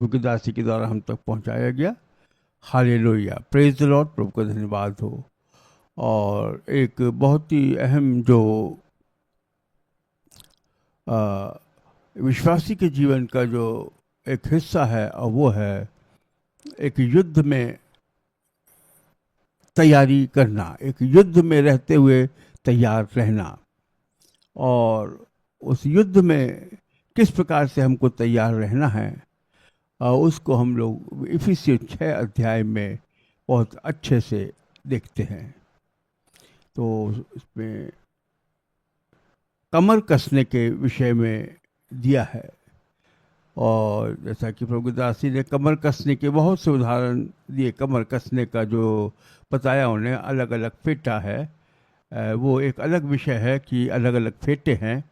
क्योंकि दासी के द्वारा हम तक पहुंचाया गया। हालेलुया, प्रेज द लॉर्ड, प्रभु का धन्यवाद हो। और एक बहुत ही अहम जो विश्वासी के जीवन का जो एक हिस्सा है, और वो है एक युद्ध में तैयारी करना, एक युद्ध में रहते हुए तैयार रहना। और उस युद्ध में किस प्रकार से हमको तैयार रहना है, उसको हम लोग इफिसियों 6 अध्याय में बहुत अच्छे से देखते हैं। तो इसमें कमर कसने के विषय में दिया है। और जैसा कि प्रभु दासी ने कमर कसने के बहुत से उदाहरण दिए, कमर कसने का जो बताया उन्हें अलग अलग फेटा है, वो एक अलग विषय है कि अलग अलग फेटे हैं।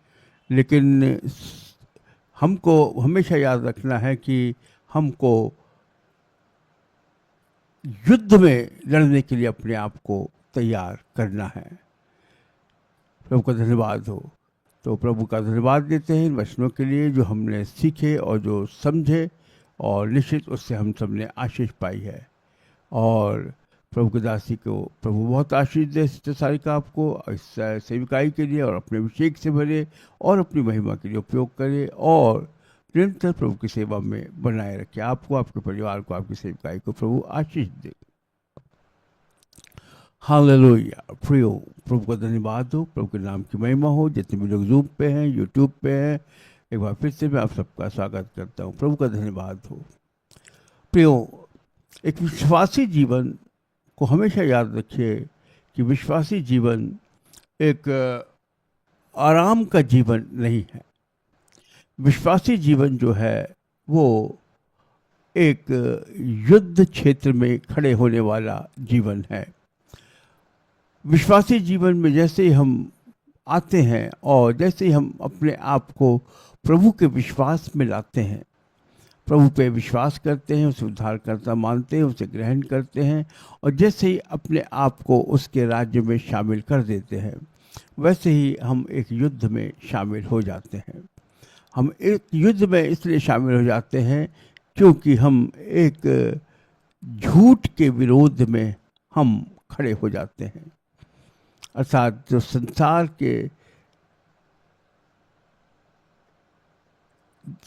लेकिन हमको हमेशा याद रखना है कि हमको युद्ध में लड़ने के लिए अपने आप को तैयार करना है। प्रभु का धन्यवाद हो। तो प्रभु का धन्यवाद देते हैं इन वचनों के लिए जो हमने सीखे और जो समझे, और निश्चित उससे हम सब ने आशीष पाई है। और प्रभु की दासी को प्रभु बहुत आशीष दे, सारिका आपको इस सेविकाई के लिए, और अपने अभिषेक से भरे और अपनी महिमा के लिए उपयोग करे, और निरंतर प्रभु की सेवा में बनाए रखे। आपको, आपके परिवार को, आपकी सेविकाई को प्रभु आशीष दे। हालेलुया, प्रियो, प्रभु का धन्यवाद हो, प्रभु के नाम की महिमा हो। जितने भी लोग जूम पे हैं, यूट्यूब पे हैं, एक बार फिर से मैं आप सबका स्वागत करता हूँ। प्रभु का धन्यवाद हो। प्रियो, एक विश्वासी जीवन को हमेशा याद रखिए कि विश्वासी जीवन एक आराम का जीवन नहीं है। विश्वासी जीवन जो है वो एक युद्ध क्षेत्र में खड़े होने वाला जीवन है। विश्वासी जीवन में जैसे ही हम आते हैं और जैसे ही हम अपने आप को प्रभु के विश्वास में लाते हैं, प्रभु पे विश्वास करते हैं, उसे उद्धारकर्ता मानते हैं, उसे ग्रहण करते हैं, और जैसे ही अपने आप को उसके राज्य में शामिल कर देते हैं, वैसे ही हम एक युद्ध में शामिल हो जाते हैं। हम एक युद्ध में इसलिए शामिल हो जाते हैं क्योंकि हम एक झूठ के विरोध में हम खड़े हो जाते हैं। अर्थात जो संसार के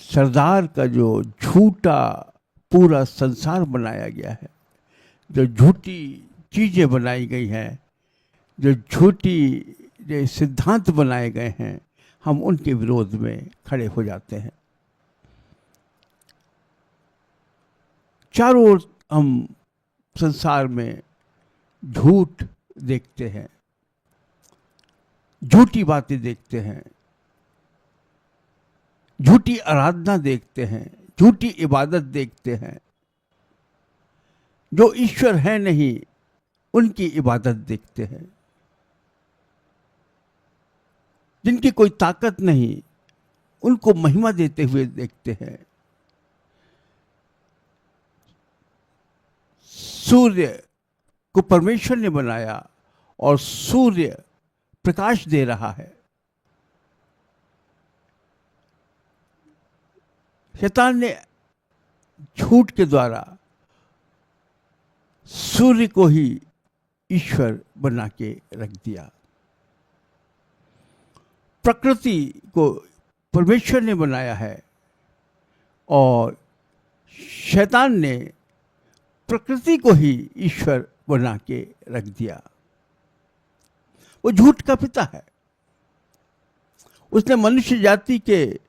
सरदार का जो झूठा पूरा संसार बनाया गया है, जो झूठी चीज़ें बनाई गई हैं, जो झूठी जो सिद्धांत बनाए गए हैं, हम उनके विरोध में खड़े हो जाते हैं। चारों ओर हम संसार में झूठ देखते हैं, झूठी बातें देखते हैं, झूठी आराधना देखते हैं, झूठी इबादत देखते हैं। जो ईश्वर है नहीं उनकी इबादत देखते हैं, जिनकी कोई ताकत नहीं उनको महिमा देते हुए देखते हैं। सूर्य को परमेश्वर ने बनाया और सूर्य प्रकाश दे रहा है। शैतान ने झूठ के द्वारा सूर्य को ही ईश्वर बना के रख दिया। प्रकृति को परमेश्वर ने बनाया है और शैतान ने प्रकृति को ही ईश्वर बना के रख दिया। वो झूठ का पिता है। उसने मनुष्य जाति के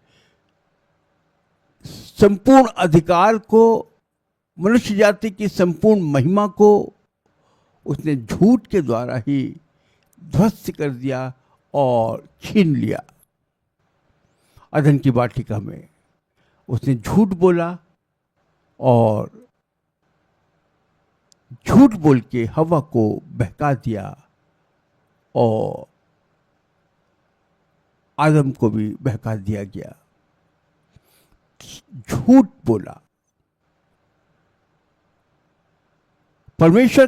संपूर्ण अधिकार को, मनुष्य जाति की संपूर्ण महिमा को उसने झूठ के द्वारा ही ध्वस्त कर दिया और छीन लिया। अदन की वाटिका में उसने झूठ बोला और झूठ बोल के हवा को बहका दिया और आदम को भी बहका दिया गया। झूठ बोला। परमेश्वर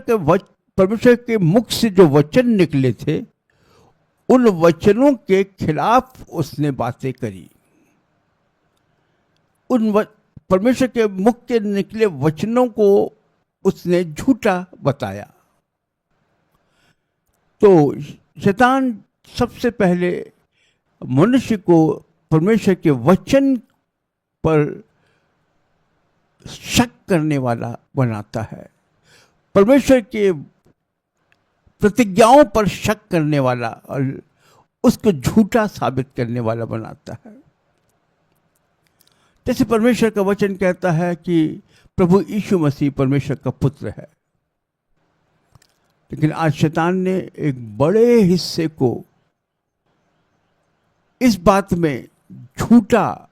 के मुख से जो वचन निकले थे उन वचनों के खिलाफ उसने बातें करी। परमेश्वर के मुख के निकले वचनों को उसने झूठा बताया। तो शैतान सबसे पहले मनुष्य को परमेश्वर के वचन पर शक करने वाला बनाता है, परमेश्वर के प्रतिज्ञाओं पर शक करने वाला और उसको झूठा साबित करने वाला बनाता है। जैसे परमेश्वर का वचन कहता है कि प्रभु यीशु मसीह परमेश्वर का पुत्र है, लेकिन आज शैतान ने एक बड़े हिस्से को इस बात में झूठा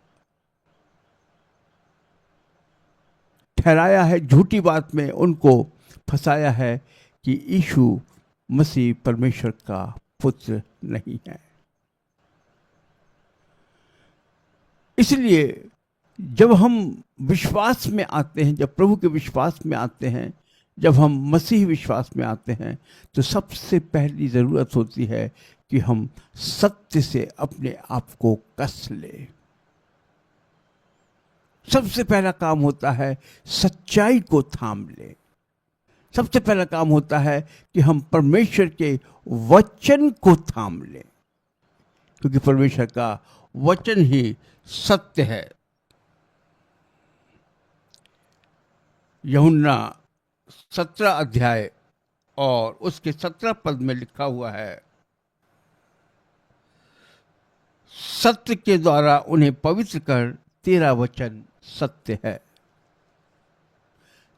ठहराया है, झूठी बात में उनको फंसाया है कि यीशु मसीह परमेश्वर का पुत्र नहीं है। इसलिए जब हम विश्वास में आते हैं, जब प्रभु के विश्वास में आते हैं, जब हम मसीह विश्वास में आते हैं, तो सबसे पहली ज़रूरत होती है कि हम सत्य से अपने आप को कस ले। सबसे पहला काम होता है सच्चाई को थाम ले। सबसे पहला काम होता है कि हम परमेश्वर के वचन को थाम लें, क्योंकि परमेश्वर का वचन ही सत्य है। यूहन्ना 17 अध्याय और उसके 17 पद में लिखा हुआ है, सत्य के द्वारा उन्हें पवित्र कर, तेरा वचन सत्य है।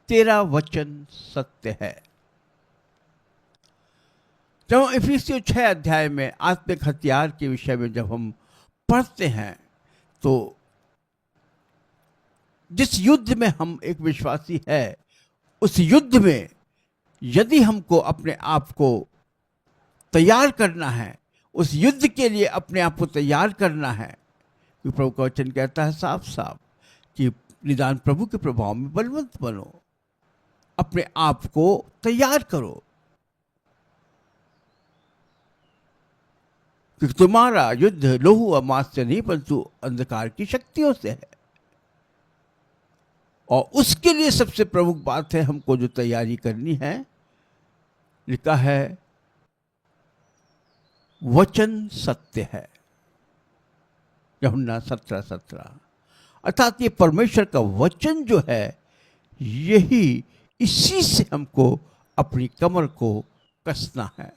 तेरा वचन सत्य है। जब हम इफिसियों 6 अध्याय में आत्मिक हथियार के विषय में जब हम पढ़ते हैं, तो जिस युद्ध में हम एक विश्वासी है, उस युद्ध में यदि हमको अपने आप को तैयार करना है, उस युद्ध के लिए अपने आप को तैयार करना है, तो प्रभु का वचन कहता है साफ साफ कि निदान प्रभु के प्रभाव में बलवंत बनो, अपने आप को तैयार करो, क्योंकि तुम्हारा युद्ध लोहू और मांस से नहीं परंतु अंधकार की शक्तियों से है। और उसके लिए सबसे प्रमुख बात है हमको जो तैयारी करनी है, लिखा है वचन सत्य है, यूहन्ना 17:17। अर्थात ये परमेश्वर का वचन जो है, यही इसी से हमको अपनी कमर को कसना है।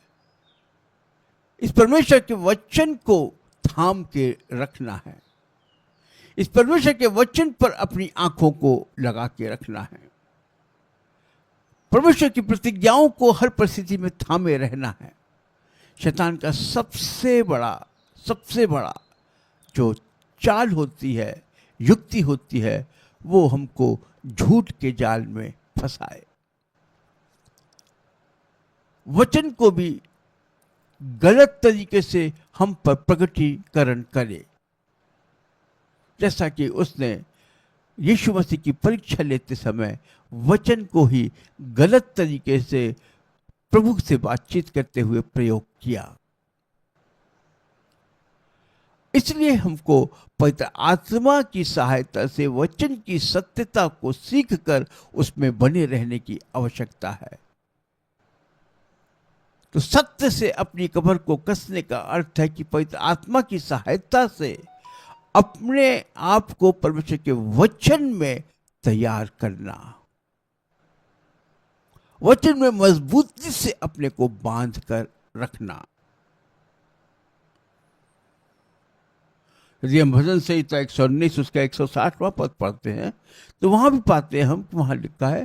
इस परमेश्वर के वचन को थाम के रखना है। इस परमेश्वर के वचन पर अपनी आंखों को लगा के रखना है। परमेश्वर की प्रतिज्ञाओं को हर परिस्थिति में थामे रहना है। शैतान का सबसे बड़ा जो चाल होती है, युक्ति होती है, वो हमको झूठ के जाल में फंसाए, वचन को भी गलत तरीके से हम पर प्रकटीकरण करे। जैसा कि उसने यीशु मसीह की परीक्षा लेते समय वचन को ही गलत तरीके से प्रभु से बातचीत करते हुए प्रयोग किया। इसलिए हमको पवित्र आत्मा की सहायता से वचन की सत्यता को सीखकर उसमें बने रहने की आवश्यकता है। तो सत्य से अपनी कमर को कसने का अर्थ है कि पवित्र आत्मा की सहायता से अपने आप को परमेश्वर के वचन में तैयार करना, वचन में मजबूती से अपने को बांध कर रखना। यदि हम भजन संहिता 119 उसका 160वां पद पढ़ते हैं, तो वहां भी पाते हैं हम, वहां लिखा है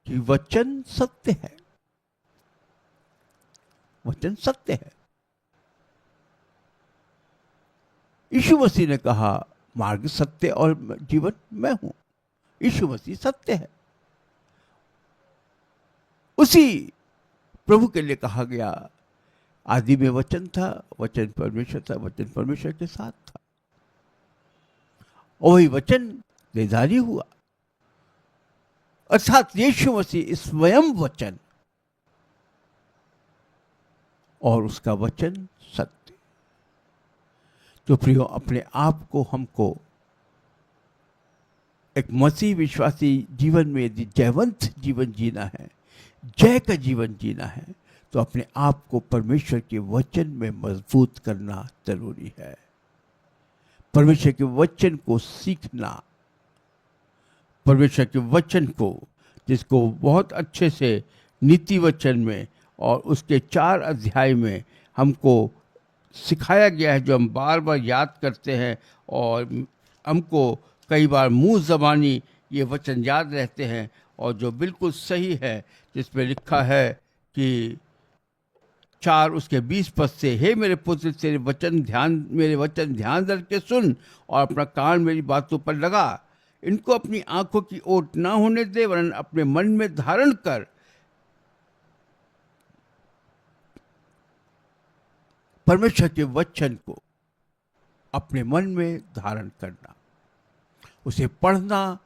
कि वचन सत्य है। वचन सत्य है। यीशु मसीह ने कहा, मार्ग, सत्य और जीवन मैं हूं। यीशु मसीह सत्य है। उसी प्रभु के लिए कहा गया, आदि में वचन था, वचन परमेश्वर था, वचन परमेश्वर के साथ था, और वही वचन देहधारी हुआ। अर्थात यीशु मसीह स्वयं वचन और उसका वचन सत्य। तो प्रियो, अपने आप को हमको एक मसीह विश्वासी जीवन में यदि जयवंत जीवन जीना है, जय का जीवन जीना है, तो अपने आप को परमेश्वर के वचन में मजबूत करना जरूरी है। परमेश्वर के वचन को सीखना, परमेश्वर के वचन को, जिसको बहुत अच्छे से नीति वचन में और उसके 4 अध्याय में हमको सिखाया गया है, जो हम बार बार याद करते हैं और हमको कई बार मुंह ज़बानी ये वचन याद रहते हैं, और जो बिल्कुल सही है, जिसमें लिखा है कि 4 उसके 20 पद से, हे मेरे पुत्र मेरे वचन ध्यान धर के सुन और अपना कान मेरी बातों पर लगा, इनको अपनी आंखों की ओट ना होने दे, वरन अपने मन में धारण कर। परमेश्वर के वचन को अपने मन में धारण करना, उसे पढ़ना,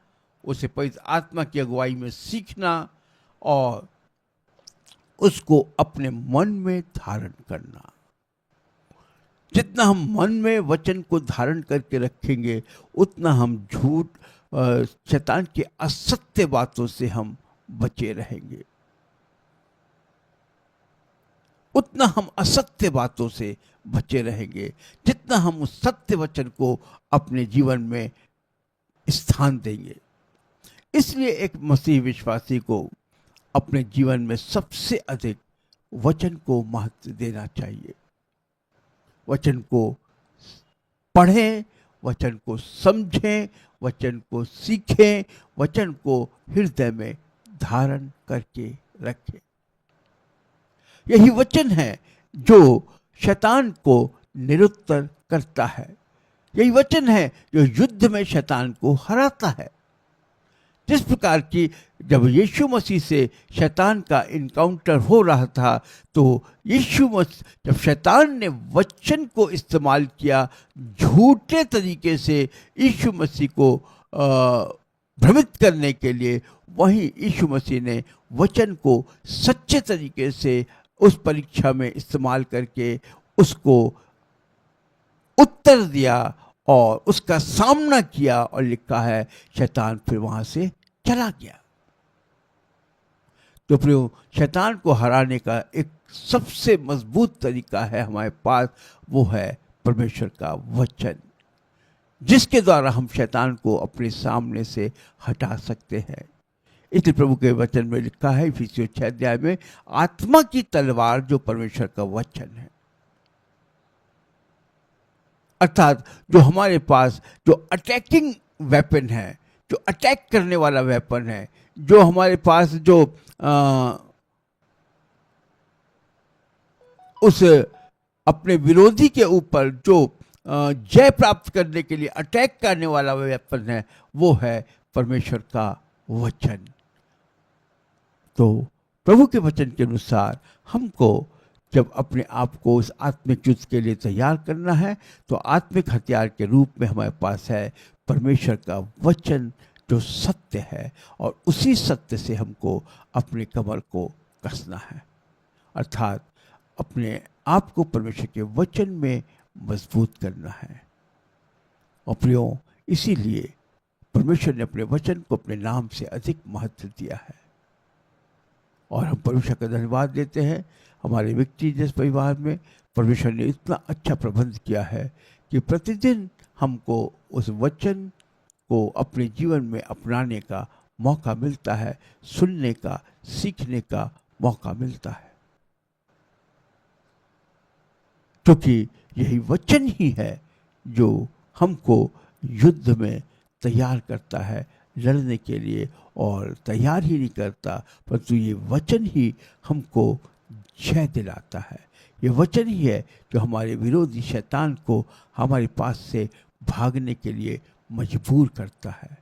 उसे पवित्र आत्मा की अगुवाई में सीखना और उसको अपने मन में धारण करना। जितना हम मन में वचन को धारण करके रखेंगे, उतना हम झूठ, शैतान के असत्य बातों से हम बचे रहेंगे, उतना हम असत्य बातों से बचे रहेंगे। जितना हम उस सत्य वचन को अपने जीवन में स्थान देंगे। इसलिए एक मसीह विश्वासी को अपने जीवन में सबसे अधिक वचन को महत्व देना चाहिए। वचन को पढ़ें, वचन को समझें, वचन को सीखें, वचन को हृदय में धारण करके रखें। यही वचन है जो शैतान को निरुत्तर करता है। यही वचन है जो युद्ध में शैतान को हराता है। जिस प्रकार की जब यीशु मसीह से शैतान का इनकाउंटर हो रहा था, तो जब शैतान ने वचन को इस्तेमाल किया झूठे तरीके से यीशु मसीह को भ्रमित करने के लिए, वहीं यीशु मसीह ने वचन को सच्चे तरीके से उस परीक्षा में इस्तेमाल करके उसको उत्तर दिया और उसका सामना किया, और लिखा है शैतान फिर वहां से चला गया। तो प्रियो, शैतान को हराने का एक सबसे मजबूत तरीका है हमारे पास, वो है परमेश्वर का वचन, जिसके द्वारा हम शैतान को अपने सामने से हटा सकते हैं। इसलिए प्रभु के वचन में लिखा है इफिसियों 6 अध्याय में, आत्मा की तलवार जो परमेश्वर का वचन है। अर्थात जो हमारे पास जो अटैकिंग वेपन है, जो अटैक करने वाला वेपन है, जो हमारे पास जो उस अपने विरोधी के ऊपर जो जय प्राप्त करने के लिए अटैक करने वाला वेपन है, वो है परमेश्वर का वचन। तो प्रभु के वचन के अनुसार हमको जब अपने आप को उस आत्मिक युद्ध के लिए तैयार करना है, तो आत्मिक हथियार के रूप में हमारे पास है परमेश्वर का वचन जो सत्य है, और उसी सत्य से हमको अपने कमर को कसना है। अर्थात अपने आप को परमेश्वर के वचन में मजबूत करना है। और प्रियो, इसीलिए परमेश्वर ने अपने वचन को अपने नाम से अधिक महत्व दिया है, और हम परमेश्वर का धन्यवाद देते हैं। हमारे व्यक्ति जिस परिवार में परमेश्वर ने इतना अच्छा प्रबंध किया है कि प्रतिदिन हमको उस वचन को अपने जीवन में अपनाने का मौका मिलता है, सुनने का, सीखने का मौका मिलता है, क्योंकि यही वचन ही है जो हमको युद्ध में तैयार करता है लड़ने के लिए, और तैयार ही नहीं करता, परंतु ये वचन ही हमको जय दिलाता है। ये वचन ही है जो हमारे विरोधी शैतान को हमारे पास से भागने के लिए मजबूर करता है।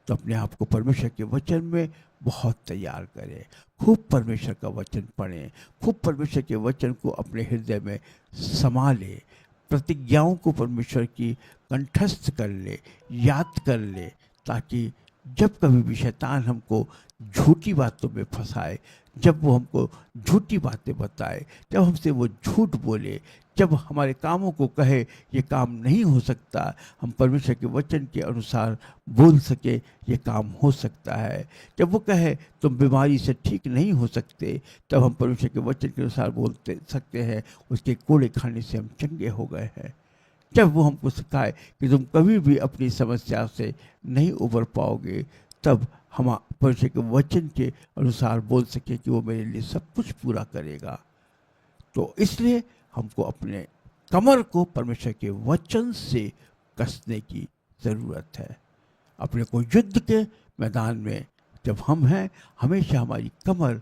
तो अपने आप को परमेश्वर के वचन में बहुत तैयार करें, खूब परमेश्वर का वचन पढ़ें, खूब परमेश्वर के वचन को अपने हृदय में समा लें, प्रतिज्ञाओं को परमेश्वर की कंठस्थ कर ले, याद कर ले, ताकि जब कभी भी शैतान हमको झूठी बातों में फंसाए, जब वो हमको झूठी बातें बताए, जब हमसे वो झूठ बोले, जब हमारे कामों को कहे ये काम नहीं हो सकता, हम परमेश्वर के वचन के अनुसार बोल सके ये काम हो सकता है। जब वो कहे तुम बीमारी से ठीक नहीं हो सकते, तब हम परमेश्वर के वचन के अनुसार बोलते सकते हैं उसके कोड़े खाने से हम चंगे हो गए हैं। जब वो हमको सिखाए कि तुम कभी भी अपनी समस्या से नहीं उबर पाओगे, तब हम परमेश्वर के वचन के अनुसार बोल सके कि वो मेरे लिए सब कुछ पूरा करेगा। तो इसलिए हमको अपने कमर को परमेश्वर के वचन से कसने की ज़रूरत है। अपने को युद्ध के मैदान में जब हम हैं, हमेशा हमारी कमर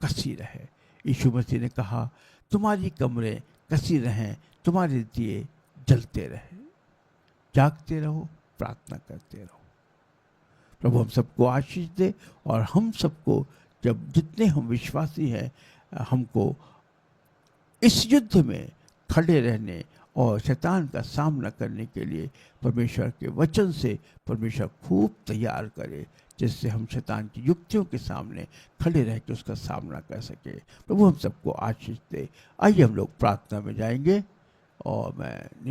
कसी रहे। यीशु मसीह ने कहा तुम्हारी कमरें कसी रहें, तुम्हारे दिए जलते रहें, जागते रहो, प्रार्थना करते रहो। प्रभु हम सबको आशीष दे और हम सबको, जब जितने हम विश्वासी हैं, हमको इस युद्ध में खड़े रहने और शैतान का सामना करने के लिए परमेश्वर के वचन से परमेश्वर खूब तैयार करे, जिससे हम शैतान की युक्तियों के सामने खड़े रह के उसका सामना कर सके। प्रभु हम सबको आशीष दे। आइए हम लोग प्रार्थना में जाएंगे और मैं